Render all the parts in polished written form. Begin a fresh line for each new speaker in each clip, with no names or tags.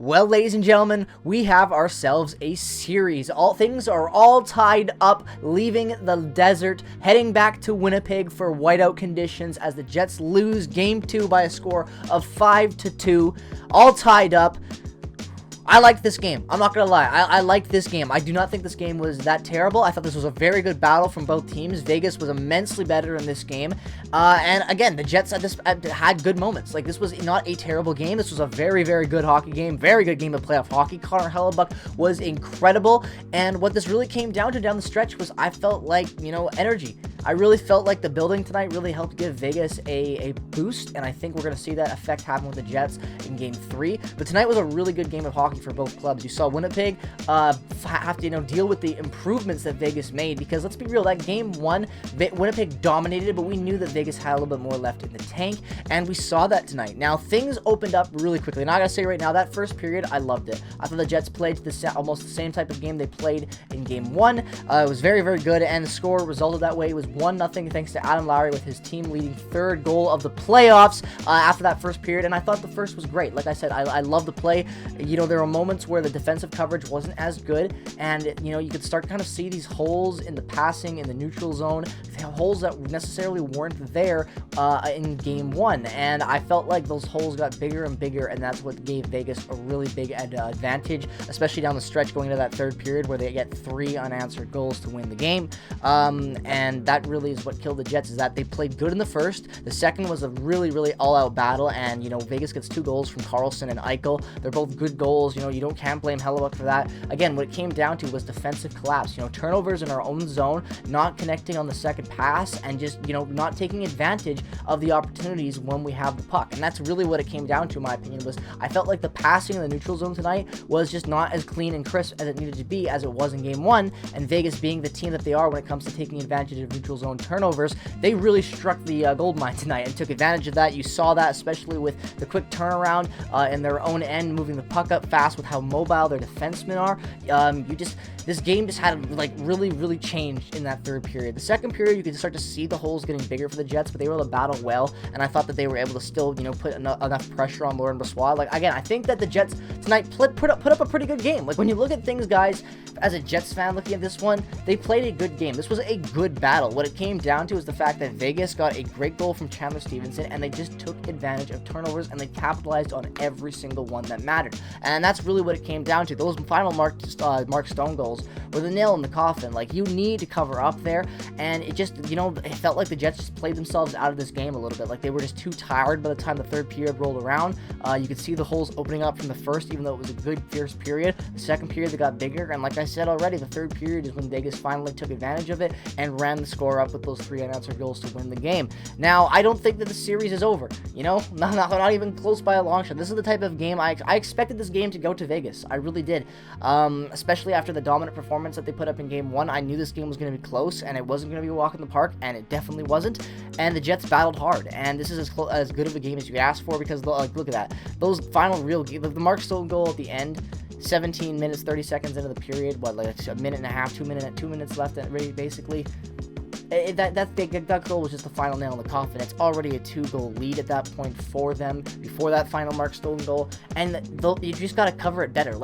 Well, ladies and gentlemen, we have ourselves a series. Things are all tied up, leaving the desert, heading back to Winnipeg for whiteout conditions as the Jets lose Game 2 by a score of 5-2. All tied up. I liked this game. I'm not going to lie. I liked this game. I do not think this game was that terrible. I thought this was a very good battle from both teams. Vegas was immensely better in this game. And again, the Jets had good moments. Like, this was not a terrible game. This was a very, very good hockey game. Very good game of playoff hockey. Connor Hellebuck was incredible. And what this really came down to down the stretch was I felt like, energy. I really felt like the building tonight really helped give Vegas a boost, and I think we're going to see that effect happen with the Jets in Game 3. But tonight was a really good game of hockey for both clubs. You saw Winnipeg have to deal with the improvements that Vegas made, because let's be real, that Game 1, Winnipeg dominated, but we knew that Vegas had a little bit more left in the tank, and we saw that tonight. Now, things opened up really quickly, and I got to say right now, that first period, I loved it. I thought the Jets played almost the same type of game they played in Game 1. It was very, very good, and the score resulted that way. It was 1-0 thanks to Adam Lowry with his team-leading third goal of the playoffs after that first period, and I thought the first was great. Like I said, I love the play. There were moments where the defensive coverage wasn't as good, and, you could start to kind of see these holes in the passing, in the neutral zone, holes that necessarily weren't there in Game 1, and I felt like those holes got bigger and bigger, and that's what gave Vegas a really big advantage, especially down the stretch going into that third period where they get 3 unanswered goals to win the game, and that really is what killed the Jets, is that they played good in the first. The second was a really, really all-out battle, and, Vegas gets 2 goals from Carlson and Eichel. They're both good goals. You can't blame Hellebuck for that. Again, what it came down to was defensive collapse. Turnovers in our own zone, not connecting on the second pass, and just, not taking advantage of the opportunities when we have the puck. And that's really what it came down to, in my opinion, was I felt like the passing in the neutral zone tonight was just not as clean and crisp as it needed to be as it was in Game 1, and Vegas being the team that they are when it comes to taking advantage of neutral zone turnovers, they really struck the gold mine tonight and took advantage of that. You saw that especially with the quick turnaround in their own end, moving the puck up fast with how mobile their defensemen are. This game just had really changed in that third period. The second period, you could start to see the holes getting bigger for the Jets, but they were able to battle well, and I thought that they were able to still, put enough pressure on Laurent Brossoit. Again, I think that the Jets tonight put up a pretty good game. When you look at things, guys, as a Jets fan looking at this one, they played a good game. This was a good battle. What it came down to is the fact that Vegas got a great goal from Chandler Stevenson, and they just took advantage of turnovers, and they capitalized on every single one that mattered. And that's really what it came down to. Those final Mark Stone goals were the nail in the coffin. You need to cover up there, and it just, it felt like the Jets just played themselves out of this game a little bit. They were just too tired by the time the third period rolled around. You could see the holes opening up from the first, even though it was a good, fierce period. The second period, they got bigger, and like I said already, the third period is when Vegas finally took advantage of it and ran the score up with those 3 unanswered goals to win the game. Now, I don't think that the series is over, not even close by a long shot. This is the type of game I expected this game to go to Vegas. I really did, especially after the dominant performance that they put up in Game 1. I knew this game was going to be close, and it wasn't going to be a walk in the park, and it definitely wasn't, and the Jets battled hard, and this is as good of a game as you asked for, because, look at that. Those final real the Mark Stone goal at the end, 17 minutes, 30 seconds into the period, a minute and a half, 2 minutes left, basically. That goal was just the final nail in the coffin. It's already a 2-goal lead at that point for them, before that final Mark Stone goal, and you just got to cover it better.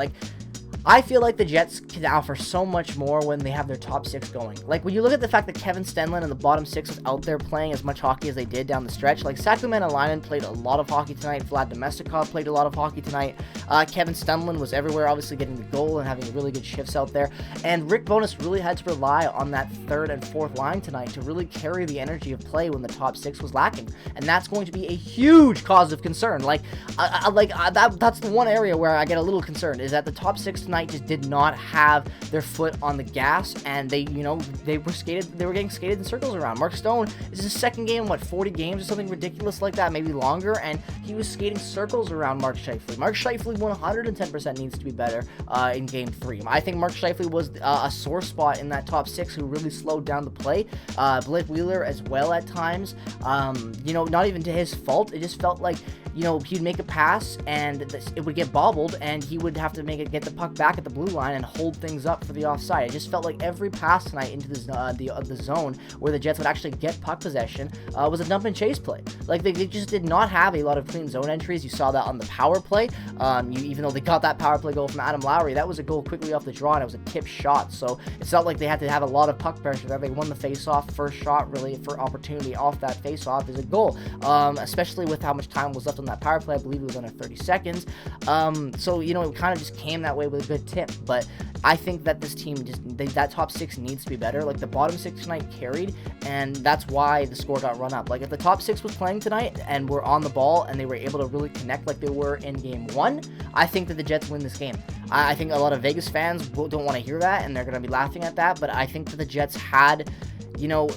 I feel like the Jets can offer so much more when they have their top 6 going. When you look at the fact that Kevin Stenlund and the bottom 6 was out there playing as much hockey as they did down the stretch. Sacramento Lineman played a lot of hockey tonight. Vlad Domestikov played a lot of hockey tonight. Kevin Stenlund was everywhere, obviously getting the goal and having really good shifts out there. And Rick Bowness really had to rely on that third and fourth line tonight to really carry the energy of play when the top 6 was lacking. And that's going to be a huge cause of concern. That's the one area where I get a little concerned, is that the top 6 tonight just did not have their foot on the gas, and they were getting skated in circles around. Mark Stone is his second game in 40 games or something ridiculous like that, maybe longer, and he was skating circles around Mark Scheifele. Mark Scheifele 110% needs to be better in Game 3. I think Mark Scheifele was a sore spot in that top 6 who really slowed down the play. Blake Wheeler as well at times. Not even to his fault. It just felt like, he'd make a pass and it would get bobbled, and he would have to get the puck back at the blue line and hold things up for the offside. It just felt like every pass tonight into the zone where the Jets would actually get puck possession was a dump and chase play. Like, they just did not have a lot of clean zone entries. You saw that on the power play. Even though they got that power play goal from Adam Lowry, that was a goal quickly off the draw, and it was a tip shot. So it's not like they had to have a lot of puck pressure there. They won the face-off. First shot, really, for opportunity off that face-off is a goal, especially with how much time was left on that power play. I believe it was under 30 seconds. So, you know, it kind of just came that way with a good tip. But I think that this team that top six needs to be better. Like, the bottom six tonight carried, and that's why the score got run up. Like, if the top six was playing tonight and were on the ball and they were able to really connect like they were in game one, I think that the Jets win this game. I think a lot of Vegas fans don't want to hear that, and they're going to be laughing at that, but I think that the Jets had... You know,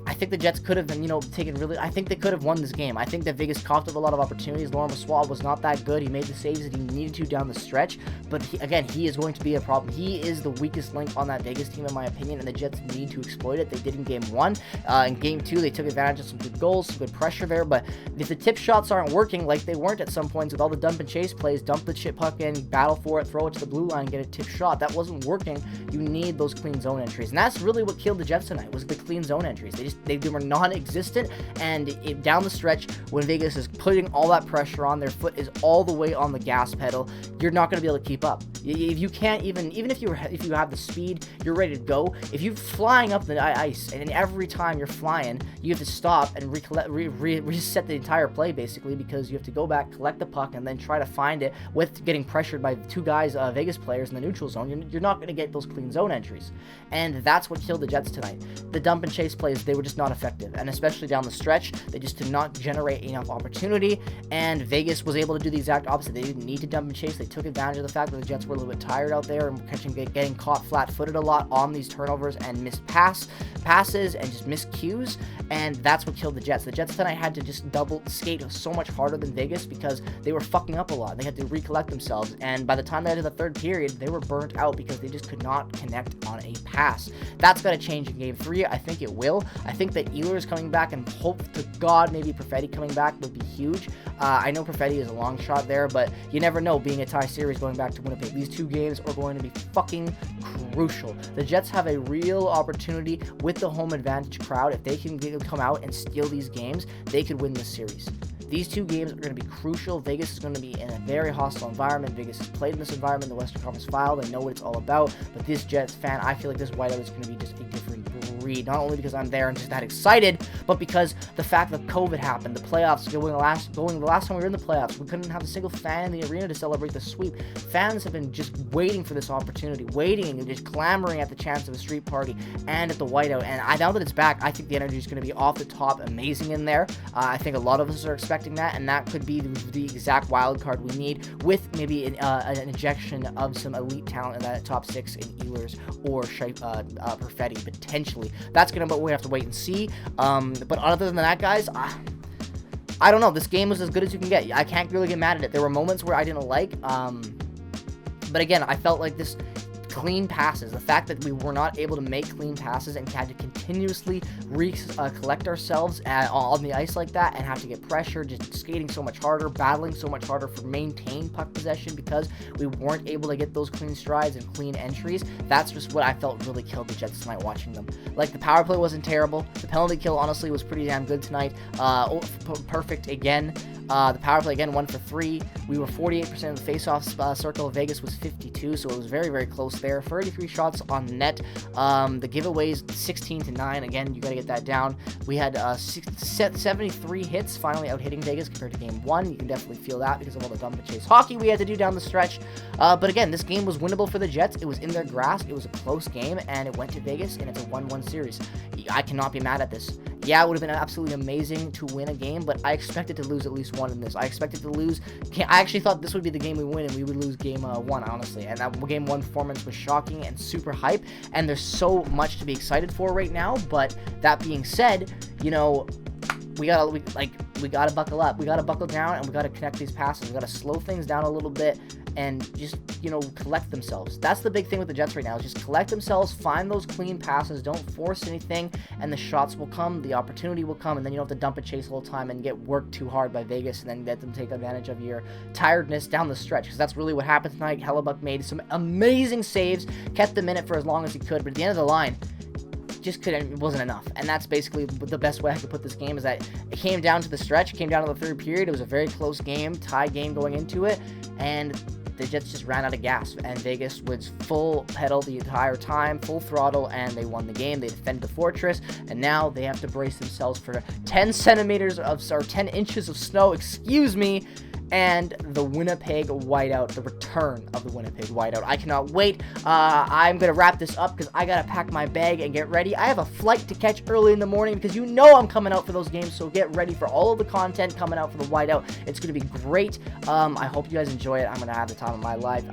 I think the Jets could have, I think they could have won this game. I think that Vegas coughed up a lot of opportunities. Laurent Brossoit was not that good. He made the saves that he needed to down the stretch. But, he is going to be a problem. He is the weakest link on that Vegas team, in my opinion, and the Jets need to exploit it. They did in game one. In game two, they took advantage of some good goals, some good pressure there. But if the tip shots aren't working, like they weren't at some points with all the dump and chase plays, dump the chip puck in, battle for it, throw it to the blue line, get a tip shot, that wasn't working. You need those clean zone entries. And that's really what killed the Jets tonight, was the clean zone entries. They were non-existent, and down the stretch, when Vegas is putting all that pressure on, their foot is all the way on the gas pedal, you're not going to be able to keep up. If you can't even if you have the speed, you're ready to go. If you're flying up the ice, and every time you're flying, you have to stop and reset the entire play, basically, because you have to go back, collect the puck, and then try to find it with getting pressured by two guys, Vegas players in the neutral zone. You're not going to get those clean zone entries, and that's what killed the Jets tonight. The dump and chase plays, they were just not effective, and especially down the stretch, they just did not generate enough opportunity, and Vegas was able to do the exact opposite. They didn't need to dump and chase. They took advantage of the fact that the Jets were a little bit tired out there and getting caught flat-footed a lot on these turnovers and missed passes and just missed cues, and that's what killed the Jets. The Jets tonight had to just double skate so much harder than Vegas because they were fucking up a lot. They had to recollect themselves, and by the time they had to the third period, they were burnt out because they just could not connect on a pass. That's got to change in game three. I think it will. I think that Ehlers coming back, and hope to God maybe Perfetti coming back, would be huge. I know Perfetti is a long shot there, but you never know, being a tie series going back to Winnipeg. These two games are going to be fucking crucial. The Jets have a real opportunity with the home advantage crowd. If they can come out and steal these games, they could win this series. These two games are going to be crucial. Vegas is going to be in a very hostile environment. Vegas has played in this environment in the Western Conference Final. They know what it's all about. But this Jets fan, I feel like this whiteout is going to be just a different breed. Not only because I'm there and just that excited, but because the fact that COVID happened, the playoffs the last time we were in the playoffs, we couldn't have a single fan in the arena to celebrate the sweep. Fans have been just waiting for this opportunity, waiting and just clamoring at the chance of a street party and at the whiteout. And now that it's back, I think the energy is going to be off the top amazing in there. I think a lot of us are expecting that, and that could be the exact wild card we need, with maybe an injection of some elite talent in that top six in Ehlers or Perfetti, potentially. That's going to be what we have to wait and see. But other than that, guys, I don't know. This game was as good as you can get. I can't really get mad at it. There were moments where I didn't like, but again, I felt like this clean passes, the fact that we were not able to make clean passes and had to continuously collect ourselves on the ice like that, and have to get pressure, just skating so much harder, battling so much harder for maintained puck possession because we weren't able to get those clean strides and clean entries. That's just what I felt really killed the Jets tonight watching them. Like, the power play wasn't terrible. The penalty kill, honestly, was pretty damn good tonight. Perfect again. The power play, again, 1 for 3. We were 48% of the face-off circle. Vegas was 52, so it was very, very close there. 33 shots on net. The giveaways, 16-9. Again, you got to get that down. We had 73 hits, finally out-hitting Vegas compared to game 1. You can definitely feel that because of all the dump and chase hockey we had to do down the stretch. But again, this game was winnable for the Jets. It was in their grasp. It was a close game, and it went to Vegas, and it's a 1-1 series. I cannot be mad at this. Yeah, it would have been absolutely amazing to win a game, but I expected to lose at least one in this. I expected to lose. I actually thought this would be the game we win, and we would lose game 1, honestly. And that game 1 performance was shocking and super hype, and there's so much to be excited for right now. But that being said, you know, we gotta buckle up. We gotta buckle down, and we gotta connect these passes. We gotta slow things down a little bit and just, you know, collect themselves. That's the big thing with the Jets right now, is just collect themselves, find those clean passes, don't force anything, and the shots will come, the opportunity will come, and then you don't have to dump and chase the whole time and get worked too hard by Vegas and then let them take advantage of your tiredness down the stretch, because that's really what happened tonight. Hellebuck made some amazing saves, kept them in it for as long as he could, but at the end of the line, it wasn't enough. And that's basically the best way I could put this game, is that it came down to the stretch, came down to the third period. It was a very close game, tie game going into it, and the Jets just ran out of gas, and Vegas was full pedal the entire time, full throttle, and they won the game. They defended the fortress, and now they have to brace themselves for 10 inches of snow, excuse me, and the Winnipeg whiteout, the return of the Winnipeg whiteout. I cannot wait. I'm going to wrap this up because I got to pack my bag and get ready. I have a flight to catch early in the morning because you know I'm coming out for those games, so get ready for all of the content coming out for the whiteout. It's going to be great. I hope you guys enjoy it. I'm going to have the time of my life.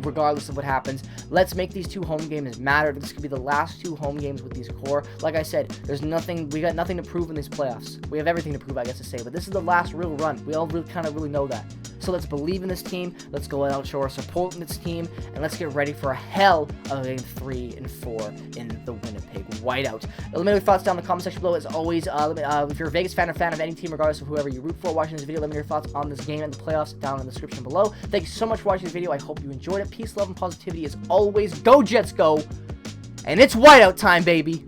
Regardless of what happens, let's make these 2 home games matter. This could be the last 2 home games with these core. Like I said, we got nothing to prove in these playoffs. We have everything to prove, I guess to say, but this is the last real run. We all really know that. So let's believe in this team. Let's go out, show our support in this team, and let's get ready for a hell of game 3 and 4 in the Winnipeg whiteout. Let me know your thoughts down in the comment section below. As always, if you're a Vegas fan or fan of any team, regardless of whoever you root for watching this video, let me know your thoughts on this game and the playoffs down in the description below. Thank you so much for watching this video. I hope you enjoyed it. Peace, love, and positivity as always. Go Jets, go! And it's whiteout time, baby!